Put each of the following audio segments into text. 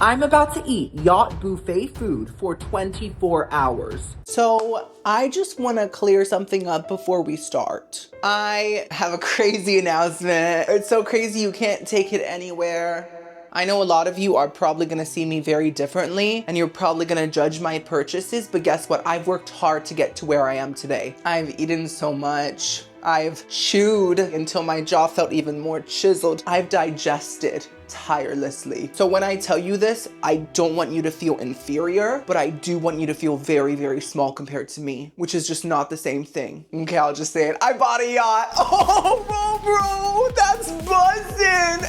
I'm about to eat Yacht buffet food for 24 hours. So I just want to clear something up before we start. I have a crazy announcement. It's so crazy you can't take it anywhere. I know a lot of you are probably gonna see me very differently and you're probably gonna judge my purchases, but guess what? I've worked hard to get to where I am today. I've eaten so much. I've chewed until my jaw felt even more chiseled. I've digested tirelessly. So when I tell you this, I don't want you to feel inferior, but I do want you to feel very, very small compared to me, which is just not the same thing. Okay, I'll just say it. I bought a yacht. Oh, bro, that's buzzing.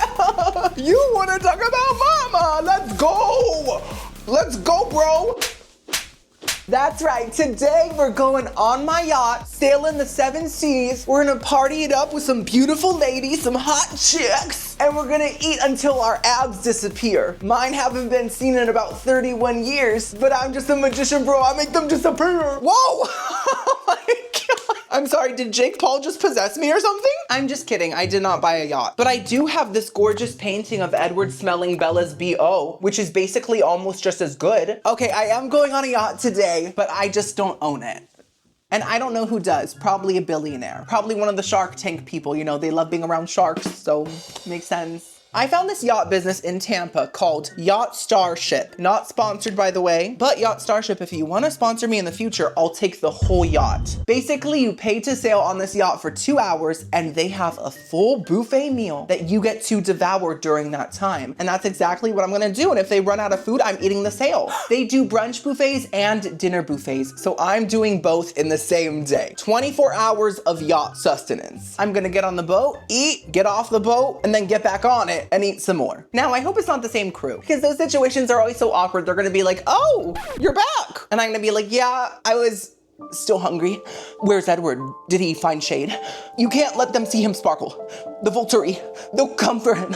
You wanna talk about mama? Let's go. Let's go, bro. That's right, today we're going on my yacht, sailing the 7 seas. We're gonna party it up with some beautiful ladies, some hot chicks, and we're gonna eat until our abs disappear. Mine haven't been seen in about 31 years, but I'm just a magician, bro. I make them disappear. Whoa! Oh my God. I'm sorry, did Jake Paul just possess me or something? I'm just kidding, I did not buy a yacht. But I do have this gorgeous painting of Edward smelling Bella's B.O., which is basically almost just as good. Okay, I am going on a yacht today, but I just don't own it. And I don't know who does, probably a billionaire. Probably one of the Shark Tank people, you know, they love being around sharks, so makes sense. I found this yacht business in Tampa called Yacht StarShip. Not sponsored, by the way, but Yacht StarShip, if you want to sponsor me in the future, I'll take the whole yacht. Basically, you pay to sail on this yacht for 2 hours and they have a full buffet meal that you get to devour during that time. And that's exactly what I'm gonna do. And if they run out of food, I'm eating the sail. They do brunch buffets and dinner buffets. So I'm doing both in the same day. 24 hours of yacht sustenance. I'm gonna get on the boat, eat, get off the boat, and then get back on it and eat some more. Now, I hope it's not the same crew because those situations are always so awkward. They're gonna be like, oh, you're back. And I'm gonna be like, yeah, I was still hungry. Where's Edward? Did he find shade? You can't let them see him sparkle. The Volturi, they'll come for him.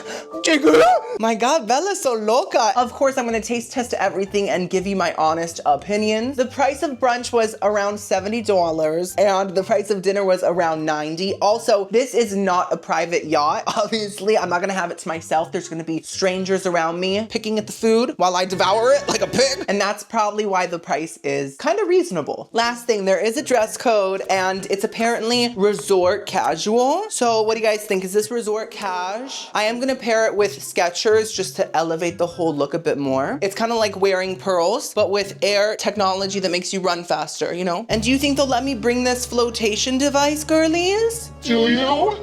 My God, Bella's so loca. Of course, I'm gonna taste test everything and give you my honest opinions. The price of brunch was around $70 and the price of dinner was around $90. Also, this is not a private yacht. Obviously, I'm not gonna have it to myself. There's gonna be strangers around me picking at the food while I devour it like a pig. And that's probably why the price is kind of reasonable. Last thing, there is a dress code and it's apparently resort casual. So what do you guys think? Is this resort cash? I am gonna pair it with Skechers just to elevate the whole look a bit more. It's kind of like wearing pearls, but with air technology that makes you run faster, you know? And do you think they'll let me bring this flotation device, girlies? Do you?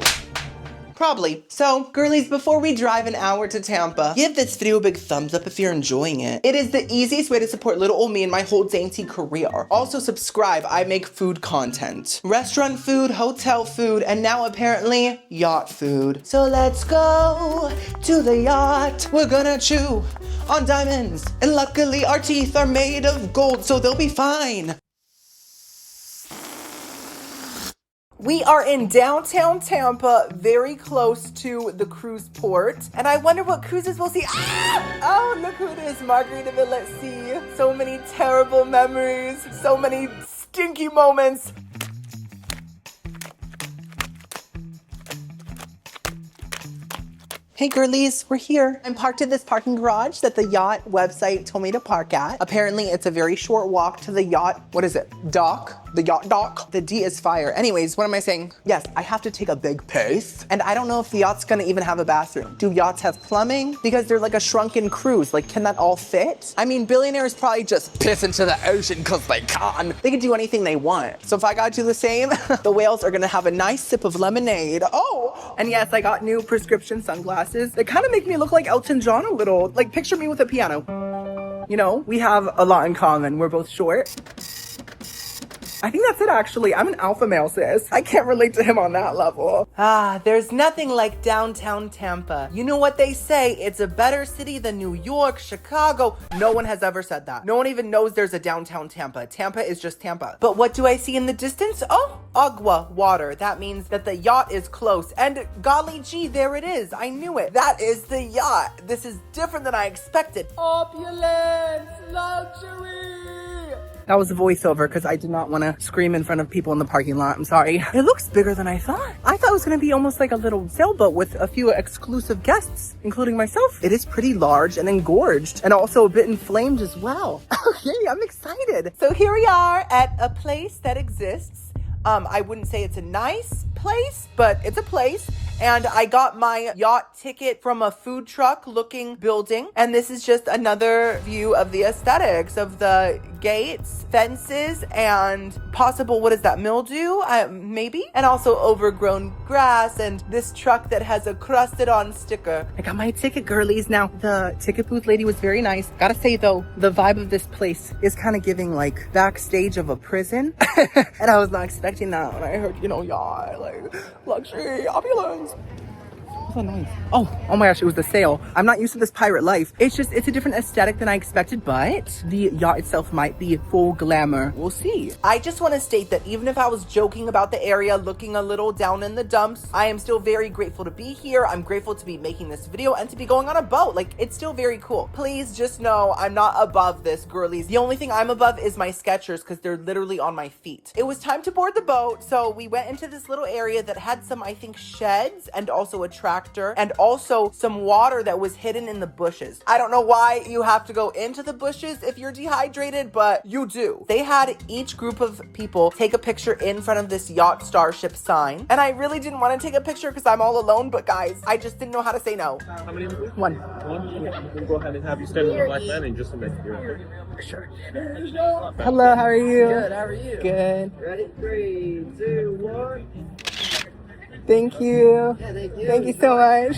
Probably. So, girlies, before we drive an hour to Tampa, give this video a big thumbs up if you're enjoying it. It is the easiest way to support little old me in my whole dainty career. Also subscribe, I make food content. Restaurant food, hotel food, and now apparently yacht food. So let's go to the yacht. We're gonna chew on diamonds. And luckily our teeth are made of gold, so they'll be fine. We are in downtown Tampa, very close to the cruise port. And I wonder what cruises we'll see. Ah! Oh, look who it is, Margaritaville at Sea. So many terrible memories, so many stinky moments. Hey girlies, we're here. I'm parked in this parking garage that the yacht website told me to park at. Apparently it's a very short walk to the yacht, what is it? Dock? The yacht dock? The D is fire. Anyways, what am I saying? Yes, I have to take a big piss. And I don't know if the yacht's gonna even have a bathroom. Do yachts have plumbing? Because they're like a shrunken cruise. Like, can that all fit? I mean, billionaires probably just piss into the ocean because they can. They can do anything they want. So if I gotta do the same, the whales are gonna have a nice sip of lemonade. Oh! And yes, I got new prescription sunglasses. They kind of make me look like Elton John a little. Like, picture me with a piano. You know, we have a lot in common. We're both short. I think that's it, actually. I'm an alpha male, sis. I can't relate to him on that level. Ah, there's nothing like downtown Tampa. You know what they say, it's a better city than New York, Chicago. No one has ever said that. No one even knows there's a downtown Tampa. Tampa is just Tampa. But what do I see in the distance? Oh, agua, water. That means that the yacht is close. And golly gee, there it is. I knew it. That is the yacht. This is different than I expected. Opulence, luxury. That was a voiceover because I did not want to scream in front of people in the parking lot. I'm sorry. It looks bigger than I thought. I thought it was going to be almost like a little sailboat with a few exclusive guests, including myself. It is pretty large and engorged and also a bit inflamed as well. Okay, I'm excited. So here we are at a place that exists. I wouldn't say it's a nice place, but it's a place. And I got my yacht ticket from a food truck looking building. And this is just another view of the aesthetics of the gates, fences, and possible, what is that, mildew? Maybe? And also overgrown grass and this truck that has a crusted on sticker. I got my ticket, girlies. Now, the ticket booth lady was very nice. Gotta say though, the vibe of this place is kind of giving like backstage of a prison. And I was not expecting that when I heard, you know, yacht, like luxury, opulence. What's that noise? Oh my gosh, it was the sail. I'm not used to this pirate life. It's a different aesthetic than I expected, but the yacht itself might be full glamour. We'll see. I just want to state that even if I was joking about the area, looking a little down in the dumps, I am still very grateful to be here. I'm grateful to be making this video and to be going on a boat. Like, it's still very cool. Please just know I'm not above this, girlies. The only thing I'm above is my Skechers because they're literally on my feet. It was time to board the boat, so we went into this little area that had some, I think, sheds and also a tractor and also some water that was hidden in the bushes. I don't know why you have to go into the bushes if you're dehydrated, but you do. They had each group of people take a picture in front of this Yacht StarShip sign. And I really didn't want to take a picture because I'm all alone, but guys, I just didn't know how to say no. How many? One. We'll go ahead and have you stand with the black man in just a minute. Sure. Hello, how are you? Good, how are you? Good. Ready? 3, 2, 1. Thank you. Yeah, thank you. Thank you so much.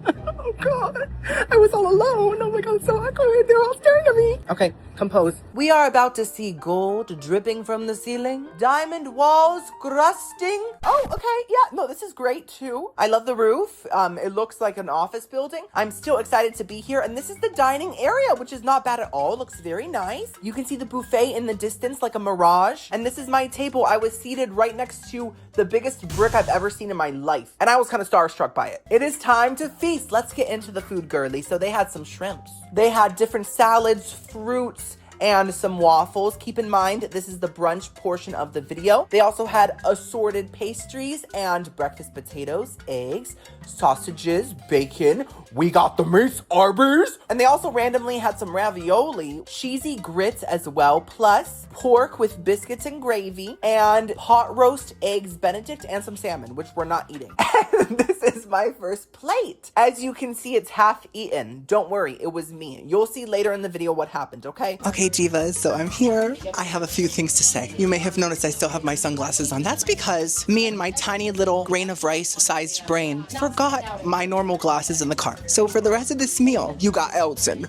Oh God, I was all alone. Oh my God, so awkward. They're all staring at me. Okay, compose. We are about to see gold dripping from the ceiling, diamond walls crusting. Oh, okay, yeah, no, this is great too. I love the roof. It looks like an office building. I'm still excited to be here. And this is the dining area, which is not bad at all. It looks very nice. You can see the buffet in the distance like a mirage. And this is my table. I was seated right next to the biggest brick I've ever seen in my life. And I was kind of starstruck by it. It is time to feast. Let's get into the food, girly. So they had some shrimps. They had different salads, fruits, and some waffles. Keep in mind, this is the brunch portion of the video. They also had assorted pastries and breakfast potatoes, eggs, sausages, bacon. We got the meats, Arby's. And they also randomly had some ravioli, cheesy grits as well, plus pork with biscuits and gravy, and pot roast eggs Benedict, and some salmon, which we're not eating. And this is my first plate. As you can see, it's half eaten. Don't worry, it was me. You'll see later in the video what happened, okay? Okay, divas, so I'm here. I have a few things to say. You may have noticed I still have my sunglasses on. That's because me and my tiny little grain of rice sized brain forgot my normal glasses in the car. So for the rest of this meal, you got Elton.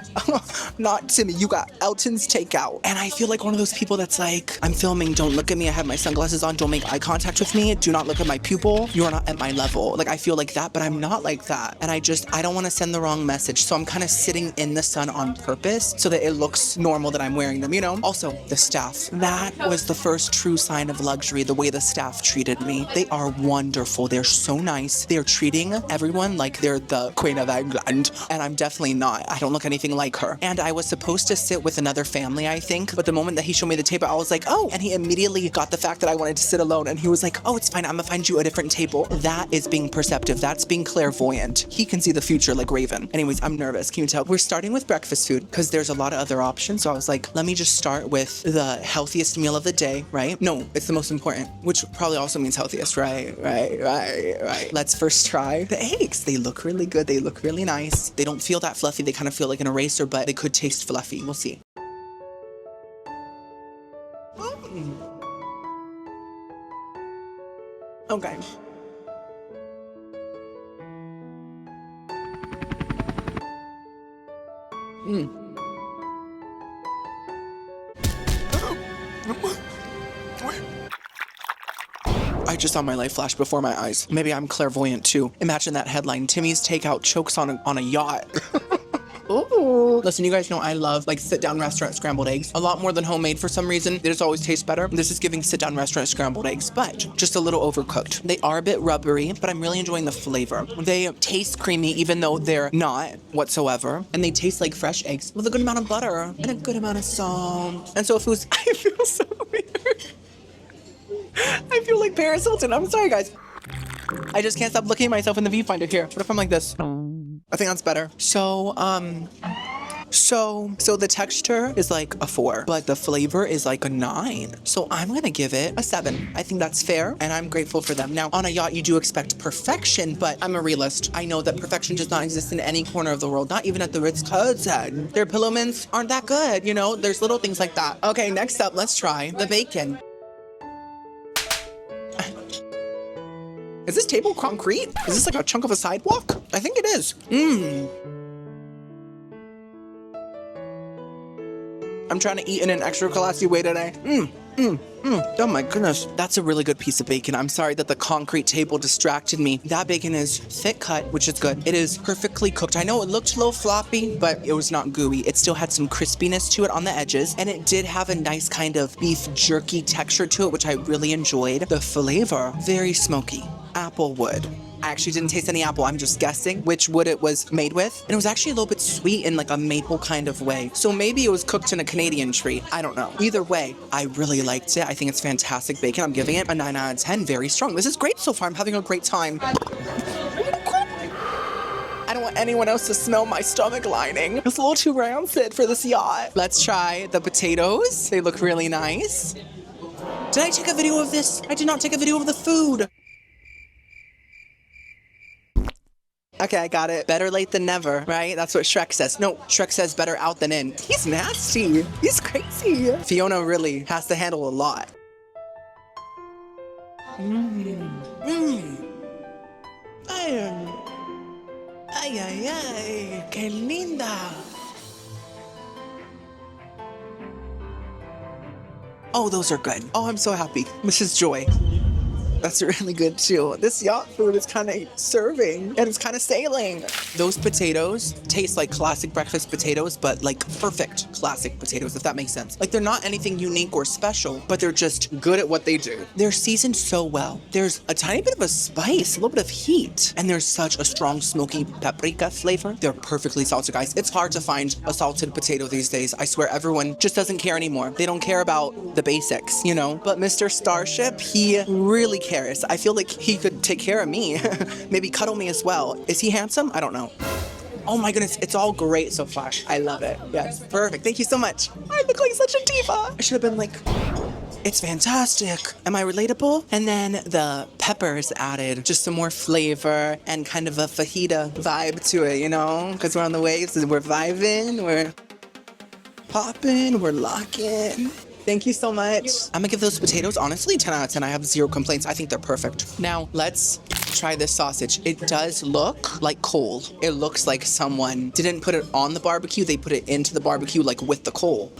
Not Timmy, you got Elton's Takeout. And I feel like one of those people that's like, I'm filming, don't look at me, I have my sunglasses on, don't make eye contact with me, do not look at my pupil, you're not at my level. Like, I feel like that, but I'm not like that. And I don't want to send the wrong message. So I'm kind of sitting in the sun on purpose so that it looks normal that I'm wearing them, you know? Also, the staff. That was the first true sign of luxury, the way the staff treated me. They are wonderful. They're so nice. They're treating everyone like they're the Queen of England. And I'm definitely not. I don't look anything like her. And I was supposed to sit with another family, I think. But the moment that he showed me the table, I was like, oh. And he immediately got the fact that I wanted to sit alone. And he was like, oh, it's fine. I'm gonna find you a different table. That is being perceptive. That's being clairvoyant. He can see the future like Raven. Anyways, I'm nervous. Can you tell? We're starting with breakfast food because there's a lot of other options. So I was like, let me just start with the healthiest meal of the day, right? No, it's the most important, which probably also means healthiest, right? Let's first try the eggs. They look really good. They look really nice. They don't feel that fluffy. They kind of feel like an eraser, but they could taste fluffy. We'll see. Okay. I just saw my life flash before my eyes. Maybe I'm clairvoyant too. Imagine that headline, Timmy's Takeout chokes on a yacht. Ooh. Listen, you guys know I love like sit-down restaurant scrambled eggs a lot more than homemade for some reason. They just always taste better. This is giving sit-down restaurant scrambled eggs, but just a little overcooked. They are a bit rubbery, but I'm really enjoying the flavor. They taste creamy even though they're not whatsoever. And they taste like fresh eggs with a good amount of butter and a good amount of salt. And so if it was, I feel so weird. I feel like Paris Hilton. I'm sorry, guys. I just can't stop looking at myself in the viewfinder here. What if I'm like this? I think that's better. So the texture is like a 4, but the flavor is like a 9. So I'm gonna give it a 7. I think that's fair, and I'm grateful for them. Now, on a yacht, you do expect perfection, but I'm a realist. I know that perfection does not exist in any corner of the world, not even at the Ritz-Carlton. Their pillow mints aren't that good, you know? There's little things like that. Okay, next up, let's try the bacon. Is this table concrete? Is this like a chunk of a sidewalk? I think it is. I'm trying to eat in an extra classy way today. Oh my goodness. That's a really good piece of bacon. I'm sorry that the concrete table distracted me. That bacon is thick cut, which is good. It is perfectly cooked. I know it looked a little floppy, but it was not gooey. It still had some crispiness to it on the edges, and it did have a nice kind of beef jerky texture to it, which I really enjoyed. The flavor, very smoky. Applewood. I actually didn't taste any apple. I'm just guessing which wood it was made with. And it was actually a little bit sweet in like a maple kind of way. So maybe it was cooked in a Canadian tree. I don't know. Either way, I really liked it. I think it's fantastic bacon. I'm giving it a 9 out of 10. Very strong. This is great so far. I'm having a great time. I don't want anyone else to smell my stomach lining. It's a little too rancid for this yacht. Let's try the potatoes. They look really nice. Did I take a video of this? I did not take a video of the food. Okay, I got it. Better late than never, right? That's what Shrek says. No, Shrek says better out than in. He's nasty. He's crazy. Fiona really has to handle a lot. Ay, qué linda. Oh, those are good. Oh, I'm so happy. This is joy. That's really good too. This yacht food is kind of serving and it's kind of sailing. Those potatoes taste like classic breakfast potatoes, but like perfect classic potatoes, if that makes sense. Like they're not anything unique or special, but they're just good at what they do. They're seasoned so well. There's a tiny bit of a spice, a little bit of heat, and there's such a strong smoky paprika flavor. They're perfectly salted, guys. It's hard to find a salted potato these days. I swear everyone just doesn't care anymore. They don't care about the basics, you know? But Mr. StarShip, he really cares. I feel like he could take care of me. Maybe cuddle me as well. Is he handsome? I don't know. Oh my goodness, it's all great so far. I love it. Yes, perfect. Thank you so much. I look like such a diva. I should have been like, it's fantastic. Am I relatable? And then the peppers added just some more flavor and kind of a fajita vibe to it, you know? Because we're on the waves and we're vibing, we're popping, we're locking. Thank you so much. I'm gonna give those potatoes, honestly, 10 out of 10. I have 0 complaints. I think they're perfect. Now, let's try this sausage. It does look like coal. It looks like someone didn't put it on the barbecue. They put it into the barbecue, like with the coal.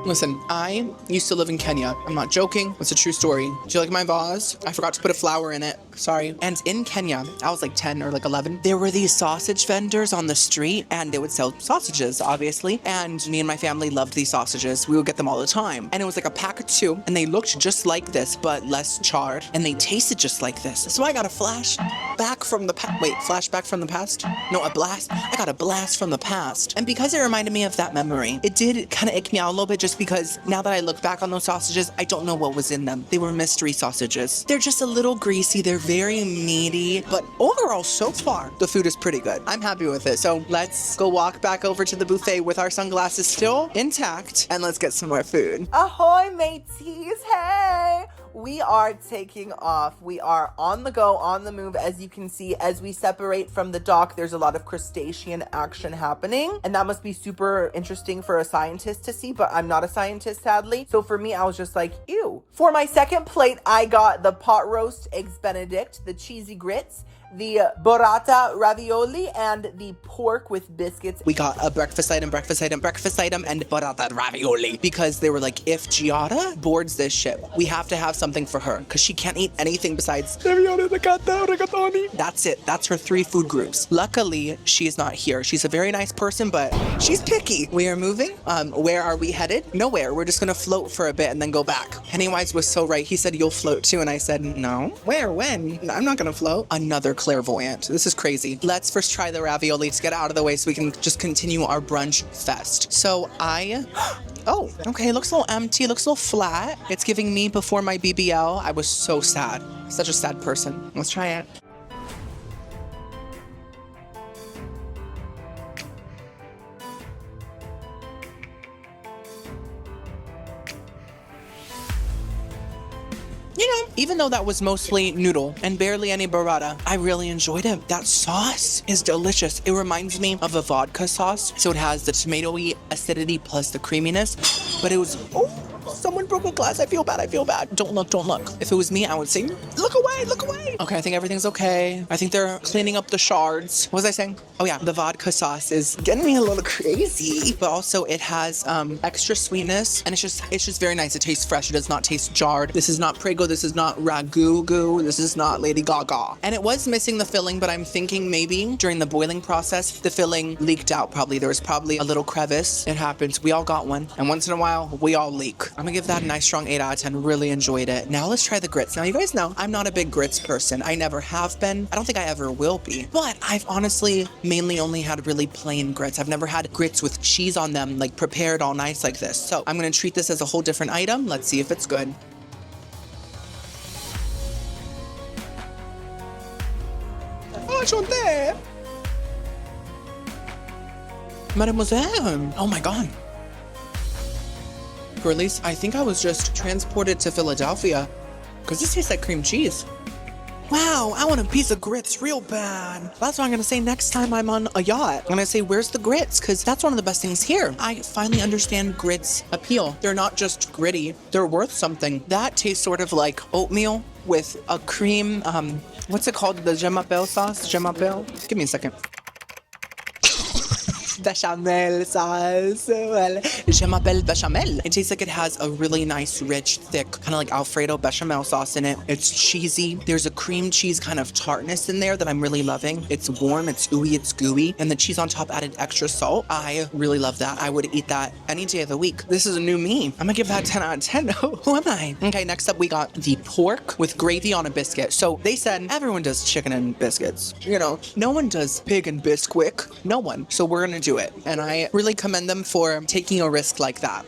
Listen, I used to live in Kenya. I'm not joking. It's a true story. Do you like my vase? I forgot to put a flower in it. Sorry. And in Kenya, I was like 10 or like 11. There were these sausage vendors on the street and they would sell sausages, obviously. And me and my family loved these sausages. We would get them all the time. And it was like a pack of 2 and they looked just like this, but less charred. And they tasted just like this. So I got a flashback from the past. Wait, flashback from the past? No, a blast. I got a blast from the past. And because it reminded me of that memory, it did kind of ick me out a little bit just because now that I look back on those sausages, I don't know what was in them. They were mystery sausages. They're just a little greasy. They're very meaty, but overall, so far, the food is pretty good. I'm happy with it. So let's go walk back over to the buffet with our sunglasses still intact and let's get some more food. Ahoy, mateys. Hey! We are taking off. We are on the go, on the move. As you can see, as we separate from the dock, there's a lot of crustacean action happening. And that must be super interesting for a scientist to see, but I'm not a scientist, sadly. So for me, I was just like, ew. For my second plate, I got the pot roast eggs benedict, the cheesy grits, the burrata ravioli, and the pork with biscuits. We got a breakfast item, and burrata ravioli because they were like, if Giada boards this ship, we have to have something something for her because she can't eat anything besides that's it. That's her 3 food groups. Luckily, she's not here. She's a very nice person, but she's picky. We are moving. Where are we headed? Nowhere. We're just gonna float for a bit and then go back. Pennywise was so right. He said, you'll float too. And I said, no. Where? When? I'm not gonna float. Another clairvoyant. This is crazy. Let's first try the ravioli to get out of the way so we can just continue our brunch fest. So oh, okay, it looks a little empty, it looks a little flat. It's giving me before my BBL. I was so sad. Such a sad person. Let's try it. You know, even though that was mostly noodle and barely any burrata, I really enjoyed it. That sauce is delicious. It reminds me of a vodka sauce. So it has the tomatoey acidity plus the creaminess, but it was, oh, someone broke a glass. I feel bad. Don't look. If it was me, I would say, look away. Okay, I think everything's okay. I think they're cleaning up the shards. What was I saying? Oh yeah, the vodka sauce is getting me a little crazy, but also it has extra sweetness and it's just very nice. It tastes fresh. It does not taste jarred. This is not Prego. This is not ragu goo. This is not Lady Gaga. And it was missing the filling, but I'm thinking maybe during the boiling process, the filling leaked out probably. There was probably a little crevice. It happens. We all got one. And once in a while, we all leak. I'm gonna give that a nice strong 8 out of 10. Really enjoyed it. Now let's try the grits. Now you guys know I'm not a big grits person. I never have been. I don't think I ever will be. But I've honestly mainly only had really plain grits. I've never had grits with cheese on them, like prepared all nice like this. So I'm gonna treat this as a whole different item. Let's see if it's good. Enchanté! Mademoiselle! Oh my god. Girlies, I think I was just transported to Philadelphia because this tastes like cream cheese. Wow, I want a piece of grits real bad. That's what I'm gonna say next time I'm on a yacht. I'm gonna say, where's the grits? Because that's one of the best things here. I finally understand grits appeal. They're not just gritty, they're worth something. That tastes sort of like oatmeal with a cream, what's it called? The je m'appelle sauce? Je m'appelle? Give me a second. Bechamel sauce. Well, je m'appelle bechamel. It tastes like it has a really nice, rich, thick, kind of like Alfredo bechamel sauce in it. It's cheesy. There's a cream cheese kind of tartness in there that I'm really loving. It's warm, it's ooey, it's gooey, and the cheese on top added extra salt. I really love that. I would eat that any day of the week. This is a new me. I'm gonna give that 10 out of 10. Who am I? Okay, next up we got the pork with gravy on a biscuit. So they said everyone does chicken and biscuits. You know, no one does pig and bisquick. No one. So we're gonna do it. And I really commend them for taking a risk like that.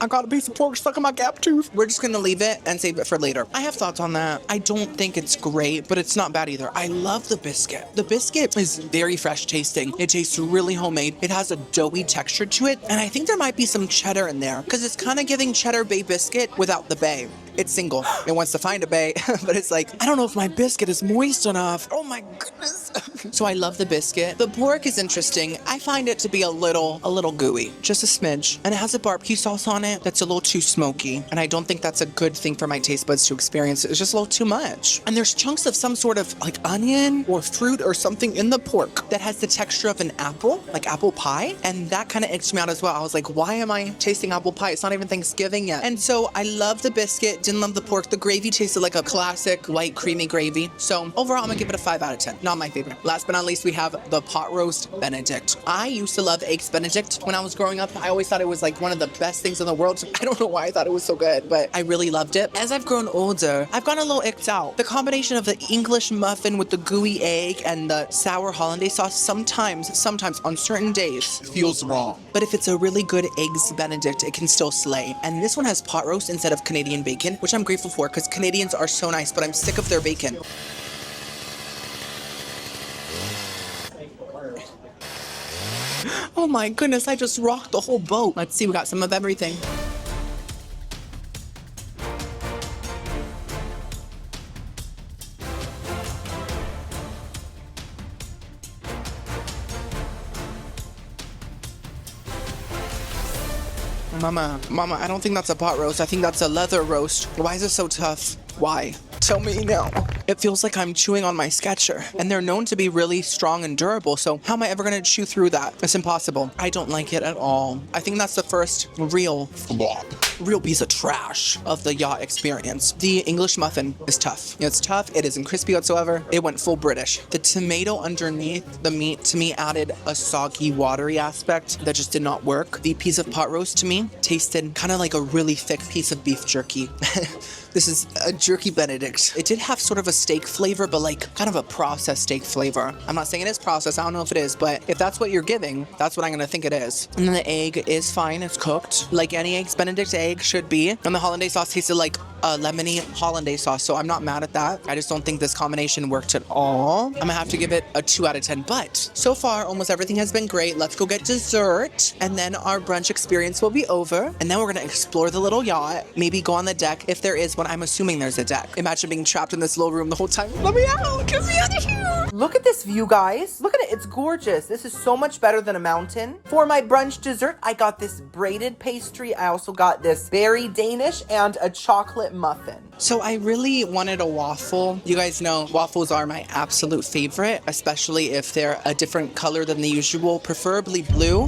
I got a piece of pork stuck in my gap tooth. We're just gonna leave it and save it for later. I have thoughts on that. I don't think it's great, but it's not bad either. I love the biscuit. The biscuit is very fresh tasting. It tastes really homemade. It has a doughy texture to it, and I think there might be some cheddar in there because it's kind of giving cheddar bay biscuit without the bay. It's single. It wants to find a bay, but it's like, I don't know if my biscuit is moist enough. Oh my goodness. So I love the biscuit. The pork is interesting. I find it to be a little gooey, just a smidge. And it has a barbecue sauce on it that's a little too smoky. And I don't think that's a good thing for my taste buds to experience. It's just a little too much. And there's chunks of some sort of like onion or fruit or something in the pork that has the texture of an apple, like apple pie. And that kind of itched me out as well. I was like, why am I tasting apple pie? It's not even Thanksgiving yet. And so I love the biscuit. Didn't love the pork. The gravy tasted like a classic white creamy gravy. So overall, I'm gonna give it a 5 out of 10. Not my favorite. Last but not least, we have the pot roast Benedict. I used to love eggs Benedict when I was growing up. I always thought it was like one of the best things in the world. I don't know why I thought it was so good, but I really loved it. As I've grown older, I've gone a little icked out. The combination of the English muffin with the gooey egg and the sour hollandaise sauce sometimes on certain days feels wrong. But if it's a really good eggs Benedict, it can still slay. And this one has pot roast instead of Canadian bacon, which I'm grateful for because Canadians are so nice, but I'm sick of their bacon. Oh my goodness, I just rocked the whole boat. Let's see, we got some of everything. Mama, I don't think that's a pot roast. I think that's a leather roast. Why is it so tough? Why? Tell me now. It feels like I'm chewing on my Sketcher, and they're known to be really strong and durable, so how am I ever gonna chew through that? It's impossible. I don't like it at all. I think that's the first real flop, real piece of trash of the Yacht experience. The English muffin is tough. It's tough, it isn't crispy whatsoever. It went full British. The tomato underneath the meat to me added a soggy, watery aspect that just did not work. The piece of pot roast to me tasted kind of like a really thick piece of beef jerky. This is a jerky Benedict. It did have sort of a steak flavor, but like kind of a processed steak flavor. I'm not saying it is processed, I don't know if it is, but if that's what you're giving, that's what I'm gonna think it is. And then the egg is fine, it's cooked. Like any eggs Benedict egg should be. And the hollandaise sauce tasted like a lemony hollandaise sauce, so I'm not mad at that. I just don't think this combination worked at all. I'm gonna have to give it a 2 out of 10, but so far, almost everything has been great. Let's go get dessert, and then our brunch experience will be over. And then we're gonna explore the little yacht, maybe go on the deck if there is one. I'm assuming there's a deck. Imagine being trapped in this little room the whole time. Let me out! Get me out of here! Look at this view, guys. Look at it. It's gorgeous. This is so much better than a mountain. For my brunch dessert, I got this braided pastry. I also got this berry Danish and a chocolate muffin. So I really wanted a waffle. You guys know waffles are my absolute favorite, especially if they're a different color than the usual, preferably blue.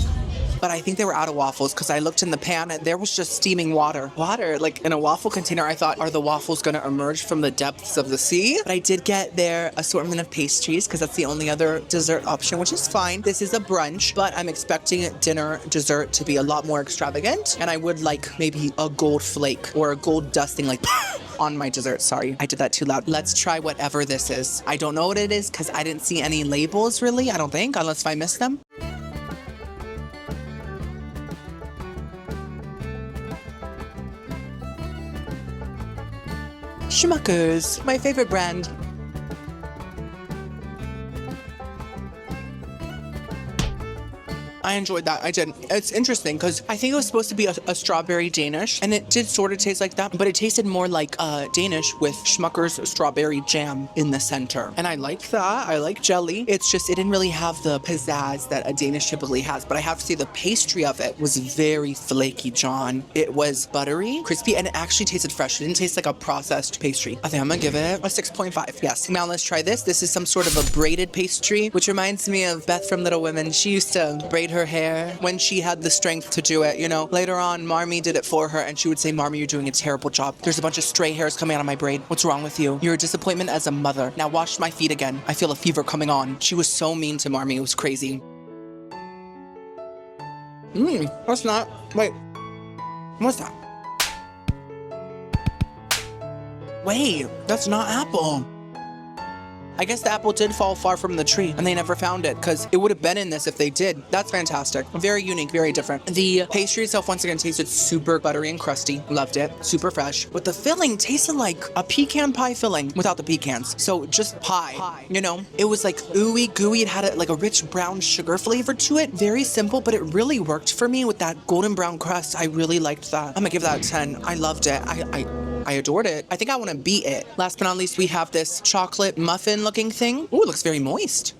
But I think they were out of waffles because I looked in the pan and there was just steaming water. Water, like in a waffle container. I thought, are the waffles gonna emerge from the depths of the sea? But I did get their assortment of pastries because that's the only other dessert option, which is fine. This is a brunch, but I'm expecting dinner dessert to be a lot more extravagant. And I would like maybe a gold flake or a gold dusting like on my dessert. Sorry, I did that too loud. Let's try whatever this is. I don't know what it is because I didn't see any labels really, I don't think, unless if I missed them. Schmuckers, my favorite brand. I enjoyed that. I did. It's interesting because I think it was supposed to be a strawberry Danish, and it did sort of taste like that, but it tasted more like Danish with Schmucker's strawberry jam in the center. And I liked that. I like jelly. It's just, it didn't really have the pizzazz that a Danish typically has, but I have to say the pastry of it was very flaky, John. It was buttery, crispy, and it actually tasted fresh. It didn't taste like a processed pastry. I think I'm gonna give it a 6.5. Yes. Now let's try this. This is some sort of a braided pastry, which reminds me of Beth from Little Women. She used to braid her hair when she had the strength to do it, you know. Later on, Marmee did it for her, and she would say, Marmee, you're doing a terrible job. There's a bunch of stray hairs coming out of my braid. What's wrong with you? You're a disappointment as a mother. Now wash my feet again. I feel a fever coming on. She was so mean to Marmee. It was crazy. That's not... Wait. What's that? Wait, that's not apple. I guess the apple did fall far from the tree and they never found it because it would have been in this if they did. That's fantastic. Very unique, very different. The pastry itself once again tasted super buttery and crusty. Loved it. Super fresh. But the filling tasted like a pecan pie filling without the pecans. So just pie, you know? It was like ooey gooey. It had like a rich brown sugar flavor to it. Very simple, but it really worked for me with that golden brown crust. I really liked that. I'm gonna give that a 10. I loved it. I adored it. I think I want to beat it. Last but not least, we have this chocolate muffin looking thing. Ooh, it looks very moist.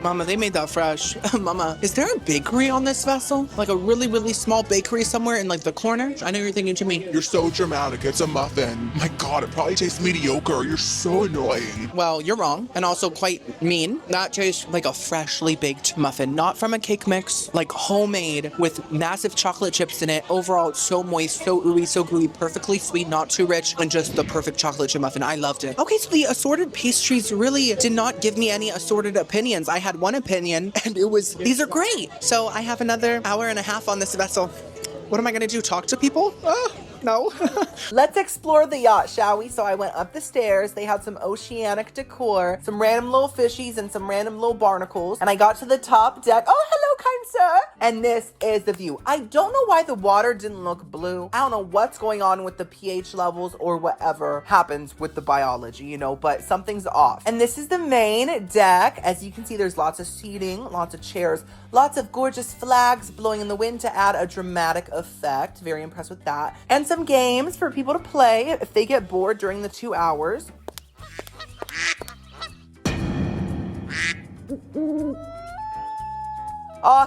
Mama, they made that fresh. Mama, is there a bakery on this vessel? Like a really, really small bakery somewhere in like the corner? I know you're thinking to me. You're so dramatic. It's a muffin. My God, it probably tastes mediocre. You're so annoying. Well, you're wrong. And also quite mean. That tastes like a freshly baked muffin. Not from a cake mix. Like homemade with massive chocolate chips in it. Overall, it's so moist, so ooey, so gooey, perfectly sweet, not too rich, and just the perfect chocolate chip muffin. I loved it. Okay, so the assorted pastries really did not give me any assorted opinions. I had one opinion and it was, these are great. So I have another hour and a half on this vessel. What am I gonna do? Talk to people? No. Let's explore the yacht, shall we? So I went up the stairs. They had some oceanic decor, some random little fishies and some random little barnacles. And I got to the top deck. Oh, hello, kind sir. And this is the view. I don't know why the water didn't look blue. I don't know what's going on with the pH levels or whatever happens with the biology, you know, but something's off. And this is the main deck. As you can see, there's lots of seating, lots of chairs, lots of gorgeous flags blowing in the wind to add a dramatic effect. Very impressed with that. And some games for people to play if they get bored during the 2 hours.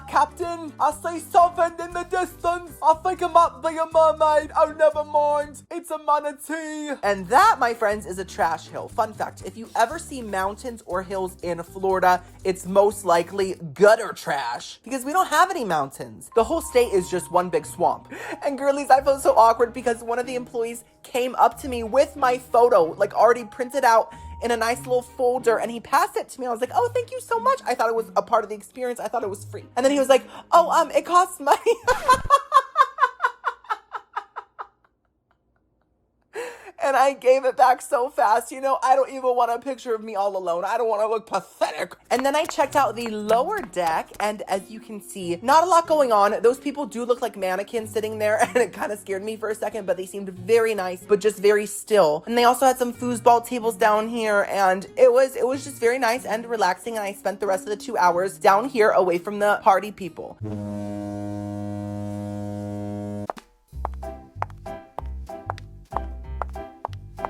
Captain, I see something in the distance. I think it might be a mermaid. Oh, never mind. It's a manatee. And that, my friends, is a trash hill. Fun fact, if you ever see mountains or hills in Florida, it's most likely gutter trash because we don't have any mountains. The whole state is just one big swamp. And girlies, I felt so awkward because one of the employees came up to me with my photo, like already printed out in a nice little folder, and he passed it to me. I was like, oh, thank you so much. I thought it was a part of the experience. I thought it was free. And then he was like, oh, it costs money. And I gave it back so fast. You know, I don't even want a picture of me all alone. I don't want to look pathetic. And then I checked out the lower deck, and as you can see, not a lot going on. Those people do look like mannequins sitting there, and it kind of scared me for a second, but they seemed very nice, but just very still. And they also had some foosball tables down here, and it was just very nice and relaxing, and I spent the rest of the 2 hours down here away from the party people.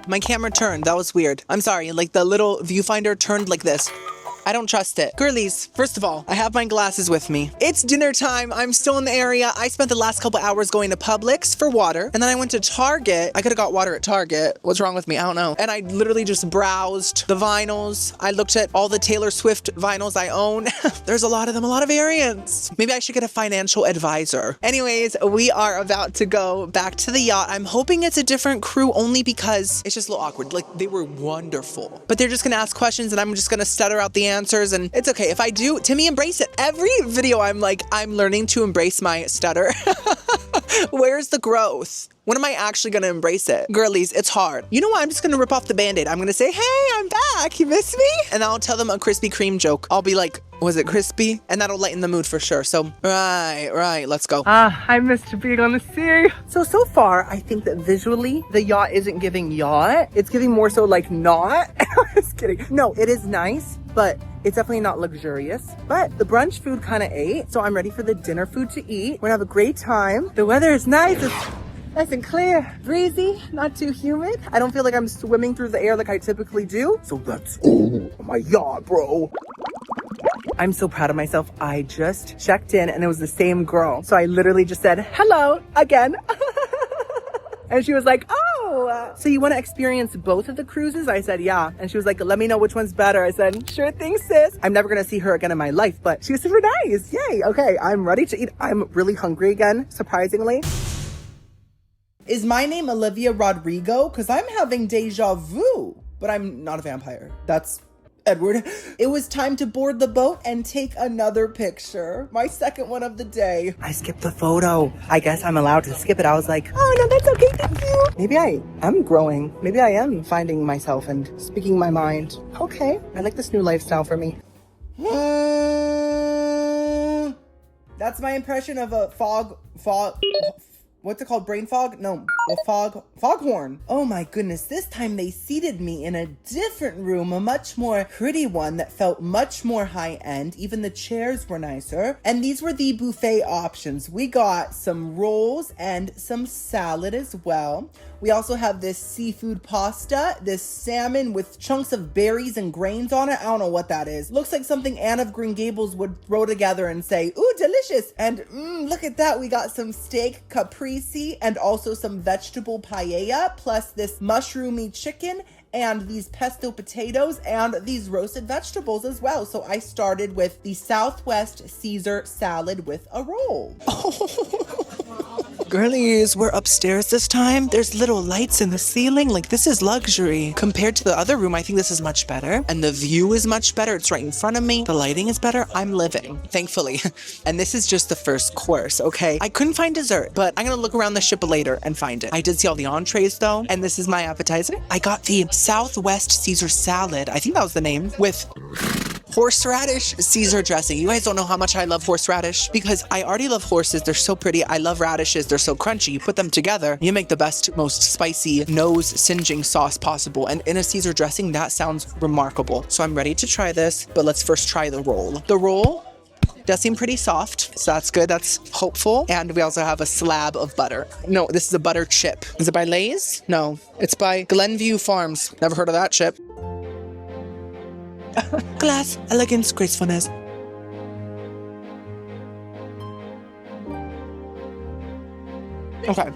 My camera turned. That was weird. I'm sorry. Like the little viewfinder turned like this. I don't trust it. Girlies, first of all, I have my glasses with me. It's dinner time. I'm still in the area. I spent the last couple hours going to Publix for water. And then I went to Target. I could have got water at Target. What's wrong with me? I don't know. And I literally just browsed the vinyls. I looked at all the Taylor Swift vinyls I own. There's a lot of them, a lot of variants. Maybe I should get a financial advisor. Anyways, we are about to go back to the yacht. I'm hoping it's a different crew only because it's just a little awkward. Like, they were wonderful. But they're just gonna ask questions and I'm just gonna stutter out the answers, and it's okay. If I do, Timmy, embrace it. Every video I'm like, I'm learning to embrace my stutter. Where's the growth? When am I actually gonna embrace it? Girlies, it's hard. You know what? I'm just gonna rip off the Band-Aid. I'm gonna say, hey, I'm back. You miss me? And I'll tell them a Krispy Kreme joke. I'll be like, was it crispy? And that'll lighten the mood for sure. So, right, let's go. I missed being on the sea. So far, I think that visually, the yacht isn't giving yacht. It's giving more so like not. Just kidding. No, it is nice, but it's definitely not luxurious. But the brunch food kind of ate, so I'm ready for the dinner food to eat. We're gonna have a great time. The weather is nice. It's nice and clear, breezy, not too humid. I don't feel like I'm swimming through the air like I typically do. So let's go. Oh my yacht, bro. I'm so proud of myself. I just checked in and it was the same girl. So I literally just said, hello again. And she was like, oh, so you want to experience both of the cruises? I said, yeah. And she was like, let me know which one's better. I said, sure thing, sis. I'm never going to see her again in my life, but she was super nice. Yay. Okay. I'm ready to eat. I'm really hungry again, surprisingly. Is my name Olivia Rodrigo? Because I'm having deja vu, but I'm not a vampire. That's Edward. It was time to board the boat and take another picture. My second one of the day. I skipped the photo. I guess I'm allowed to skip it. I was like, oh no, that's okay, thank you. Maybe I am growing. Maybe I am finding myself and speaking my mind. Okay, I like this new lifestyle for me. That's my impression of a what's it called? Brain fog? No, a foghorn. Oh my goodness, this time they seated me in a different room, a much more pretty one that felt much more high-end. Even the chairs were nicer. And these were the buffet options. We got some rolls and some salad as well. We also have this seafood pasta, this salmon with chunks of berries and grains on it. I don't know what that is. Looks like something Anne of Green Gables would throw together and say, ooh, delicious. And look at that. We got some steak caprese and also some vegetable paella, plus this mushroomy chicken and these pesto potatoes and these roasted vegetables as well. So I started with the Southwest Caesar salad with a roll. Girlies, we're upstairs this time. There's little lights in the ceiling. Like, this is luxury. Compared to the other room, I think this is much better. And the view is much better. It's right in front of me. The lighting is better. I'm living, thankfully. And this is just the first course, okay? I couldn't find dessert, but I'm gonna look around the ship later and find it. I did see all the entrees though, and this is my appetizer. I got the Southwest Caesar salad. I think that was the name, with horseradish Caesar dressing. You guys don't know how much I love horseradish because I already love horses. They're so pretty. I love radishes. They're so crunchy. You put them together, you make the best, most spicy, nose-singeing sauce possible. And in a Caesar dressing, that sounds remarkable. So I'm ready to try this, but let's first try the roll. The roll does seem pretty soft, so that's good. That's hopeful. And we also have a slab of butter. No, this is a butter chip. Is it by Lay's? No, it's by Glenview Farms. Never heard of that chip. Class, elegance, gracefulness. Okay.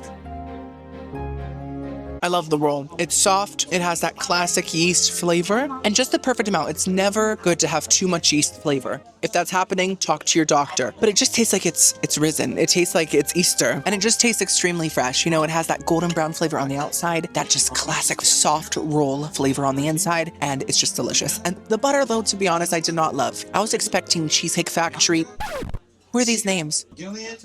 I love the roll. It's soft. It has that classic yeast flavor and just the perfect amount. It's never good to have too much yeast flavor. If that's happening, talk to your doctor. But it just tastes like it's risen. It tastes like it's Easter. And it just tastes extremely fresh. You know, it has that golden brown flavor on the outside, that just classic soft roll flavor on the inside, and it's just delicious. And the butter, though, to be honest, I did not love. I was expecting Cheesecake Factory. Who are these names? Gillian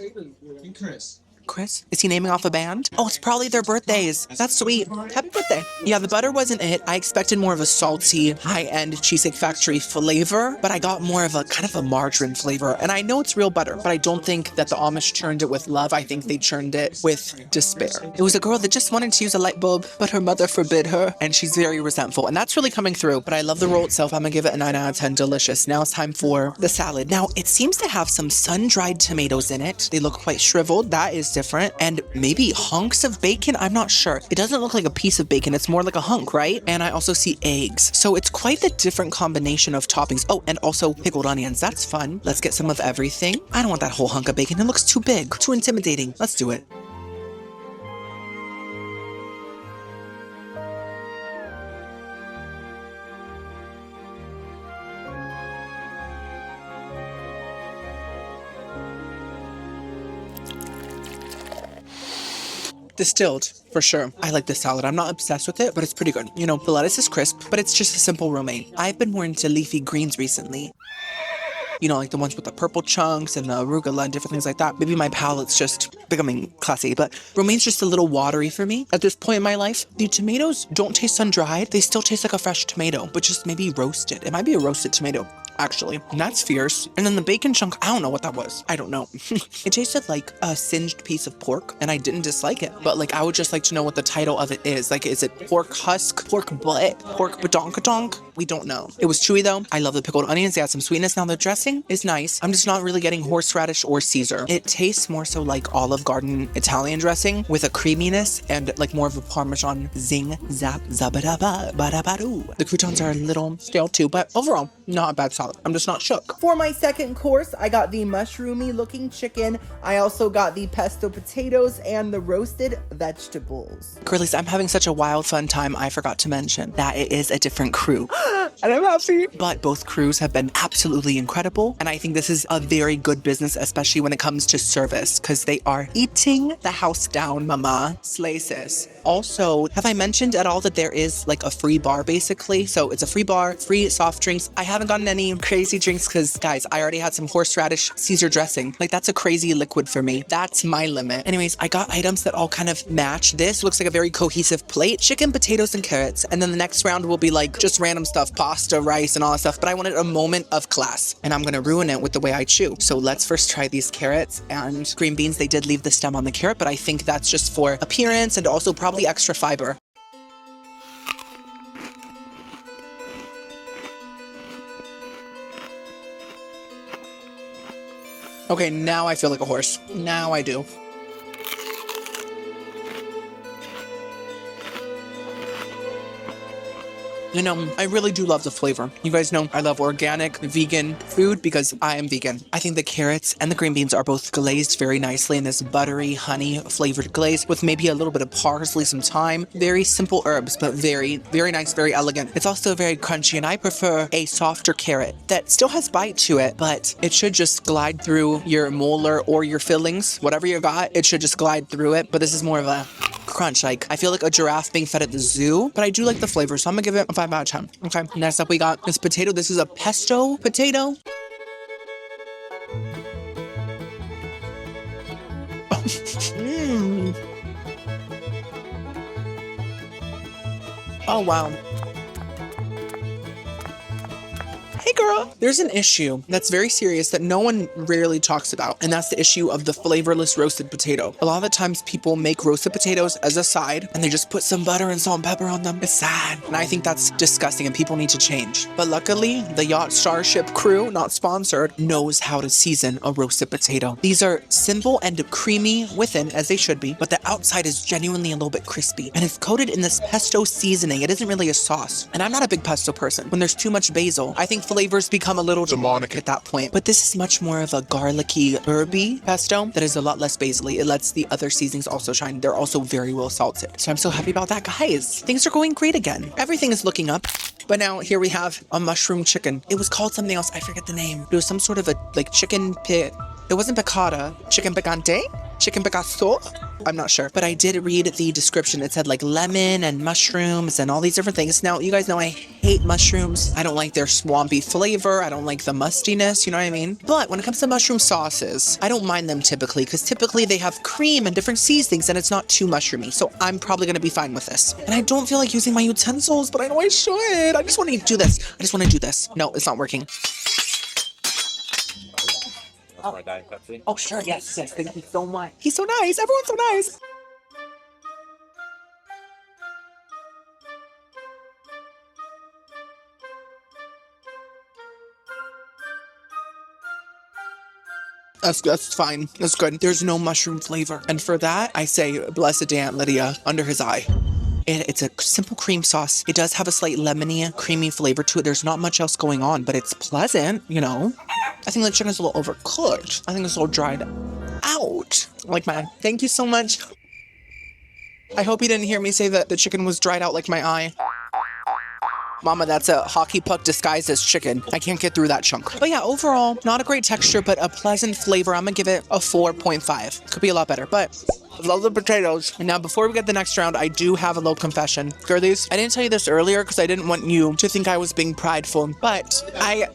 and Chris. Chris? Is he naming off a band? Oh, it's probably their birthdays. That's sweet. Happy birthday. Yeah, the butter wasn't it. I expected more of a salty, high-end Cheesecake Factory flavor, but I got more of a kind of a margarine flavor. And I know it's real butter, but I don't think that the Amish churned it with love. I think they churned it with despair. It was a girl that just wanted to use a light bulb, but her mother forbid her, and she's very resentful. And that's really coming through. But I love the roll itself. I'm gonna give it a 9 out of 10. Delicious. Now it's time for the salad. Now, it seems to have some sun-dried tomatoes in it. They look quite shriveled. That is different, and maybe hunks of bacon. I'm not sure. It doesn't look like a piece of bacon. It's more like a hunk, right? And I also see eggs. So it's quite the different combination of toppings. Oh, and also pickled onions. That's fun. Let's get some of everything. I don't want that whole hunk of bacon. It looks too big, too intimidating. Let's do it. Distilled, for sure. I like this salad. I'm not obsessed with it, but it's pretty good. You know, the lettuce is crisp, but it's just a simple romaine. I've been more into leafy greens recently. You know, like the ones with the purple chunks and the arugula and different things like that. Maybe my palate's just becoming classy, but romaine's just a little watery for me at this point in my life. The tomatoes don't taste sun-dried. They still taste like a fresh tomato, but just maybe roasted. It might be a roasted tomato, actually. And that's fierce. And then the bacon chunk, I don't know what that was. I don't know. It tasted like a singed piece of pork, and I didn't dislike it. But like, I would just like to know what the title of it is. Like, is it pork husk, pork butt, pork badonkadonk? We don't know. It was chewy though. I love the pickled onions. They add some sweetness. Now the dressing is nice. I'm just not really getting horseradish or Caesar. It tastes more so like Olive Garden Italian dressing with a creaminess and like more of a Parmesan zing, zap, zabadaba, badabadoo. The croutons are a little stale too, but overall, not a bad salad. I'm just not shook. For my second course, I got the mushroomy looking chicken. I also got the pesto potatoes and the roasted vegetables. Girlies, I'm having such a wild fun time. I forgot to mention that it is a different crew. And I'm happy. But both crews have been absolutely incredible. And I think this is a very good business, especially when it comes to service, because they are eating the house down, mama. Slay, sis. Also, have I mentioned at all that there is like a free bar basically? So it's a free bar, free soft drinks. I haven't gotten any crazy drinks because, guys, I already had some horseradish Caesar dressing. Like, that's a crazy liquid for me. That's my limit. Anyways, I got items that all kind of match. This looks like a very cohesive plate. Chicken, potatoes, and carrots. And then the next round will be like just random stuff, pasta, rice, and all that stuff. But I wanted a moment of class, and I'm gonna ruin it with the way I chew. So let's first try these carrots and green beans. They did leave the stem on the carrot, but I think that's just for appearance and also probably extra fiber. Okay, now I feel like a horse. Now I do. You know, I really do love the flavor. You guys know I love organic, vegan food because I am vegan. I think the carrots and the green beans are both glazed very nicely in this buttery, honey flavored glaze with maybe a little bit of parsley, some thyme. Very simple herbs, but very, very nice, very elegant. It's also very crunchy, and I prefer a softer carrot that still has bite to it, but it should just glide through your molar or your fillings. Whatever you got, it should just glide through it, but this is more of a crunch. Like, I feel like a giraffe being fed at the zoo, but I do like the flavor, so I'm gonna give it a 5 out of 10. Okay, next up we got this potato. This is a pesto potato. Oh, wow. Hey, girl. There's an issue that's very serious that no one rarely talks about, and that's the issue of the flavorless roasted potato. A lot of the times people make roasted potatoes as a side and they just put some butter and salt and pepper on them. It's sad. And I think that's disgusting and people need to change. But luckily, the Yacht StarShip crew, not sponsored, knows how to season a roasted potato. These are simple and creamy within, as they should be, but the outside is genuinely a little bit crispy. And it's coated in this pesto seasoning. It isn't really a sauce. And I'm not a big pesto person. When there's too much basil, I think flavors become a little demonic at that point. But this is much more of a garlicky, herby pesto that is a lot less basil-y. It lets the other seasonings also shine. They're also very well salted. So I'm so happy about that, guys. Things are going great again. Everything is looking up. But now here we have a mushroom chicken. It was called something else. I forget the name. It was some sort of a chicken pit. It wasn't piccata. Chicken picante? Chicken picasso? I'm not sure. But I did read the description. It said lemon and mushrooms and all these different things. Now, you guys know I hate mushrooms. I don't like their swampy flavor. I don't like the mustiness, you know what I mean? But when it comes to mushroom sauces, I don't mind them typically because typically they have cream and different seasonings and it's not too mushroomy. So I'm probably going to be fine with this. And I don't feel like using my utensils, but I know I should. I just want to do this. No, it's not working. Oh, sure. Yes. Thank you so much. He's so nice. Everyone's so nice. That's fine. That's good. There's no mushroom flavor. And for that, I say, blessed Aunt Lydia, under his eye. It's a simple cream sauce. It does have a slight lemony, creamy flavor to it. There's not much else going on, but it's pleasant, you know? I think the chicken's a little overcooked. I think it's a little dried out. Like my, thank you so much. I hope you didn't hear me say that the chicken was dried out like my eye. Mama, that's a hockey puck disguised as chicken. I can't get through that chunk. But yeah, overall, not a great texture, but a pleasant flavor. I'm gonna give it a 4.5. Could be a lot better, but I love the potatoes. And now before we get the next round, I do have a little confession. Girlies, I didn't tell you this earlier because I didn't want you to think I was being prideful, but I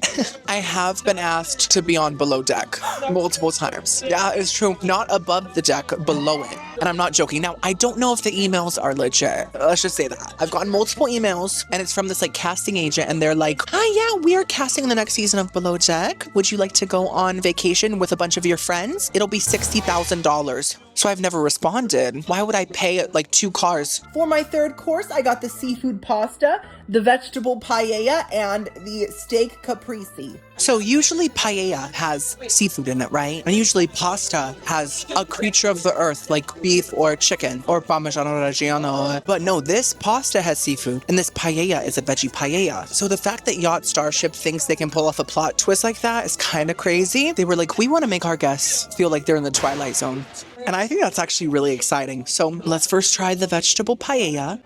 have been asked to be on below deck multiple times. Yeah, it's true. Not above the deck, below it. And I'm not joking. Now, I don't know if the emails are legit. Let's just say that. I've gotten multiple emails and it's from this casting agent and they're like, hi, yeah, we are casting the next season of Below Deck. Would you like to go on vacation with a bunch of your friends? It'll be $60,000. So I've never responded. Why would I pay 2 cars? For my third course, I got the seafood pasta, the vegetable paella, and the steak caprese. So usually paella has seafood in it, right? And usually pasta has a creature of the earth like beef or chicken or parmigiano reggiano. But no, this pasta has seafood and this paella is a veggie paella. So the fact that Yacht StarShip thinks they can pull off a plot twist like that is kind of crazy. They were like, we want to make our guests feel like they're in the Twilight Zone. And I think that's actually really exciting. So let's first try the vegetable paella.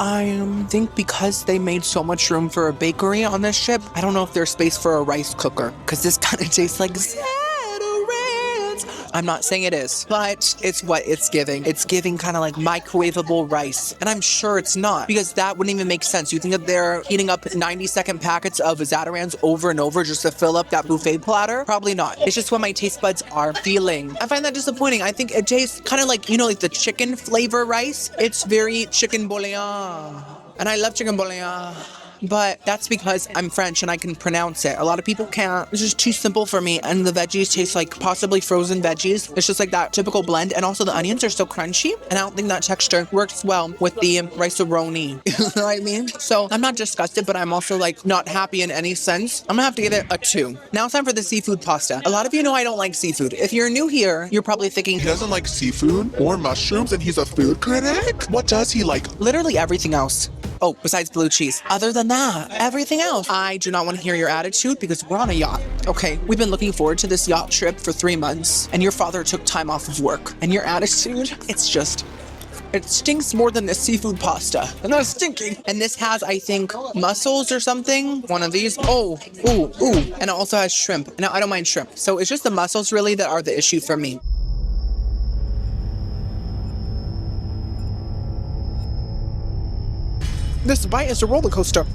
I think because they made so much room for a bakery on this ship, I don't know if there's space for a rice cooker, because this kind of tastes like Zatarain's. I'm not saying it is, but it's what it's giving. It's giving kind of like microwavable rice, and I'm sure it's not, because that wouldn't even make sense. You think that they're heating up 90-second packets of Zatarain's over and over just to fill up that buffet platter? Probably not. It's just what my taste buds are feeling. I find that disappointing. I think it tastes kind of like, like the chicken flavor rice. It's very chicken bouillon, and I love chicken bouillon. But that's because I'm French and I can pronounce it. A lot of people can't. It's just too simple for me. And the veggies taste like possibly frozen veggies. It's just like that typical blend. And also the onions are so crunchy. And I don't think that texture works well with the rice-a-roni. You know what I mean? So I'm not disgusted, but I'm also not happy in any sense. I'm gonna have to give it a 2. Now it's time for the seafood pasta. A lot of you know I don't like seafood. If you're new here, you're probably thinking, He doesn't like seafood or mushrooms and he's a food critic? What does he like? literally everything else. Oh, besides blue cheese. Other than that, everything else. I do not want to hear your attitude because we're on a yacht. Okay, we've been looking forward to this yacht trip for 3 months and your father took time off of work. And your attitude, it stinks more than the seafood pasta. And that's stinking. And this has, I think, mussels or something. One of these. Oh, ooh. And it also has shrimp. Now, I don't mind shrimp. So it's just the mussels really that are the issue for me. This bite is a roller coaster.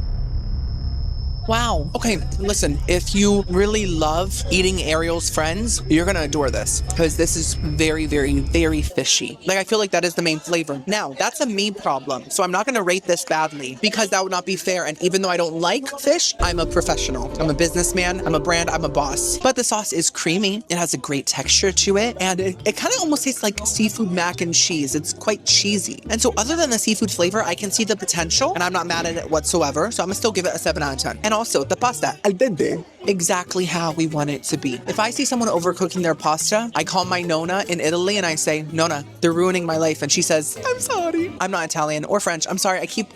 Wow. Okay, listen, if you really love eating Ariel's friends, you're gonna adore this because this is very, very, very fishy. Like, I feel like that is the main flavor. Now, that's a me problem, so I'm not gonna rate this badly because that would not be fair. And even though I don't like fish, I'm a professional. I'm a businessman, I'm a brand, I'm a boss. But the sauce is creamy. It has a great texture to it, and it kind of almost tastes like seafood mac and cheese. It's quite cheesy. And so other than the seafood flavor, I can see the potential, and I'm not mad at it whatsoever. So I'm gonna still give it a 7 out of 10. And also, the pasta, al dente, exactly how we want it to be. If I see someone overcooking their pasta, I call my Nonna in Italy and I say, Nonna, they're ruining my life. And she says, I'm sorry. I'm not Italian or French. I'm sorry. I keep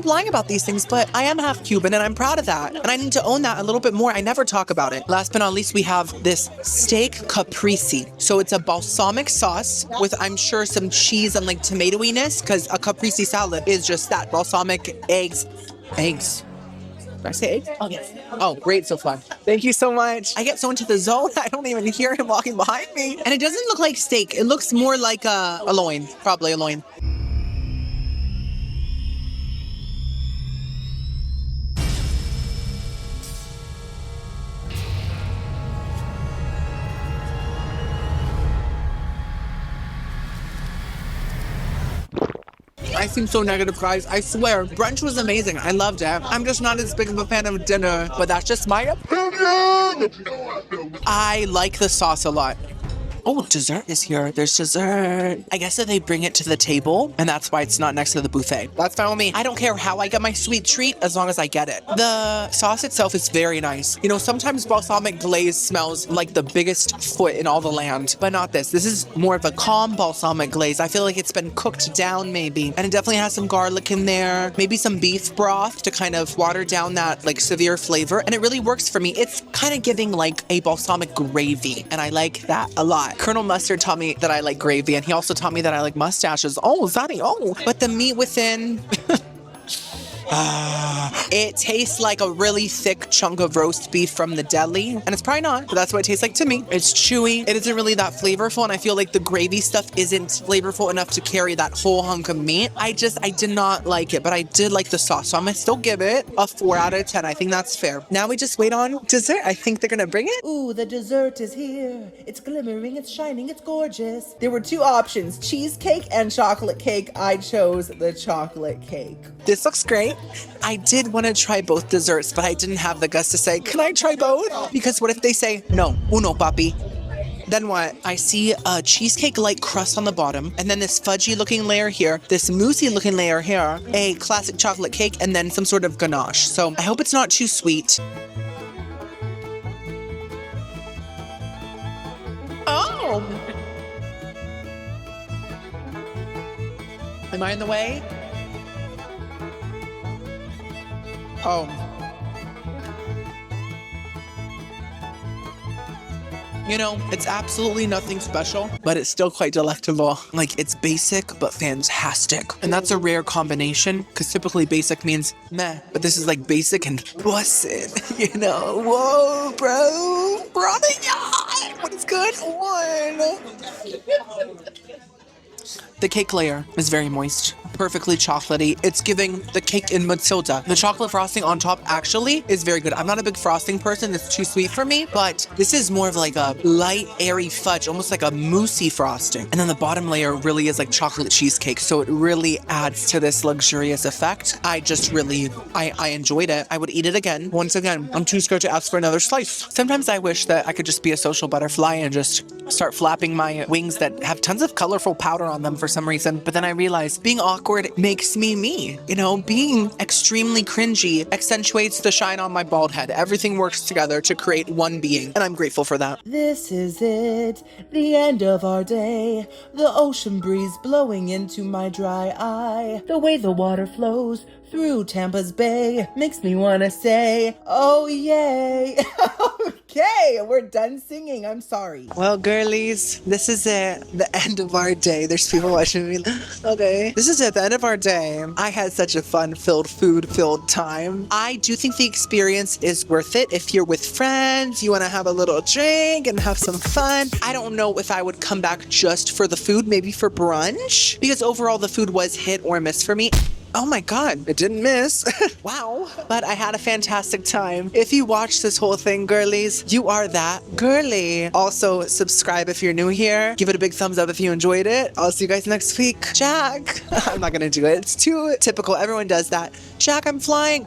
lying about these things, but I am half Cuban and I'm proud of that. And I need to own that a little bit more. I never talk about it. Last but not least, we have this steak caprese. So it's a balsamic sauce with, I'm sure, some cheese and like tomatoiness, because a caprese salad is just that, balsamic, eggs. Did I say eggs? Oh, yes. Oh, great so far. Thank you so much. I get so into the zone, I don't even hear him walking behind me. And it doesn't look like steak. It looks more like a loin, probably a loin. I seem so negative, guys. I swear, brunch was amazing. I loved it. I'm just not as big of a fan of dinner, but that's just my opinion. I like the sauce a lot. Oh, dessert is here. There's dessert. I guess that they bring it to the table, and that's why it's not next to the buffet. That's fine with me. I don't care how I get my sweet treat as long as I get it. The sauce itself is very nice. You know, sometimes balsamic glaze smells like the biggest foot in all the land, but not this. This is more of a calm balsamic glaze. I feel like it's been cooked down maybe, and it definitely has some garlic in there, maybe some beef broth to kind of water down that like severe flavor, and it really works for me. It's kind of giving like a balsamic gravy, and I like that a lot. Colonel Mustard taught me that I like gravy, and he also taught me that I like mustaches. Oh, Zaddy, oh. But the meat within... it tastes like a really thick chunk of roast beef from the deli, and it's probably not, but that's what it tastes like to me. It's chewy. It isn't really that flavorful, and I feel like the gravy stuff isn't flavorful enough to carry that whole hunk of meat. I did not like it, but I did like the sauce, so I'm gonna still give it a 4 out of 10. I think that's fair. Now we just wait on dessert. I think they're gonna bring it. Ooh, the dessert is here. It's glimmering, it's shining, it's gorgeous. There were 2 options, cheesecake and chocolate cake. I chose the chocolate cake. This looks great. I did want to try both desserts, but I didn't have the guts to say, can I try both? Because what if they say, no, uno, papi? Then what? I see a cheesecake-like crust on the bottom, and then this fudgy-looking layer here, this moussey-looking layer here, a classic chocolate cake, and then some sort of ganache. So I hope it's not too sweet. Oh! Am I in the way? Oh. You know, it's absolutely nothing special, but it's still quite delectable. Like, it's basic, but fantastic. And that's a rare combination, because typically basic means meh, but this is like basic and bussin', you know? Whoa, bro! We're on the yacht! What is good on? The cake layer is very moist, perfectly chocolatey. It's giving the cake in Matilda. The chocolate frosting on top actually is very good. I'm not a big frosting person. It's too sweet for me, but this is more of like a light, airy fudge, almost like a moussey frosting. And then the bottom layer really is like chocolate cheesecake, so it really adds to this luxurious effect. I enjoyed it. I would eat it again. Once again, I'm too scared to ask for another slice. Sometimes I wish that I could just be a social butterfly and just start flapping my wings that have tons of colorful powder on them for some reason. But then I realized being awkward makes me. You know, being extremely cringy accentuates the shine on my bald head. Everything works together to create one being, and I'm grateful for that. This is it, the end of our day. The ocean breeze blowing into my dry eye. The way the water flows through Tampa's Bay makes me wanna say, oh yay. Okay, we're done singing. I'm sorry. Well, girlies, this is it. The end of our day. There's people watching me. Okay. This is it. The end of our day. I had such a fun-filled, food-filled time. I do think the experience is worth it. If you're with friends, you want to have a little drink and have some fun. I don't know if I would come back just for the food, maybe for brunch, because overall the food was hit or miss for me. Oh my God, it didn't miss. Wow. But I had a fantastic time. If you watched this whole thing, girlies, you are that girly. Also, subscribe if you're new here. Give it a big thumbs up if you enjoyed it. I'll see you guys next week. Jack. I'm not gonna do it. It's too typical. Everyone does that. Jack, I'm flying.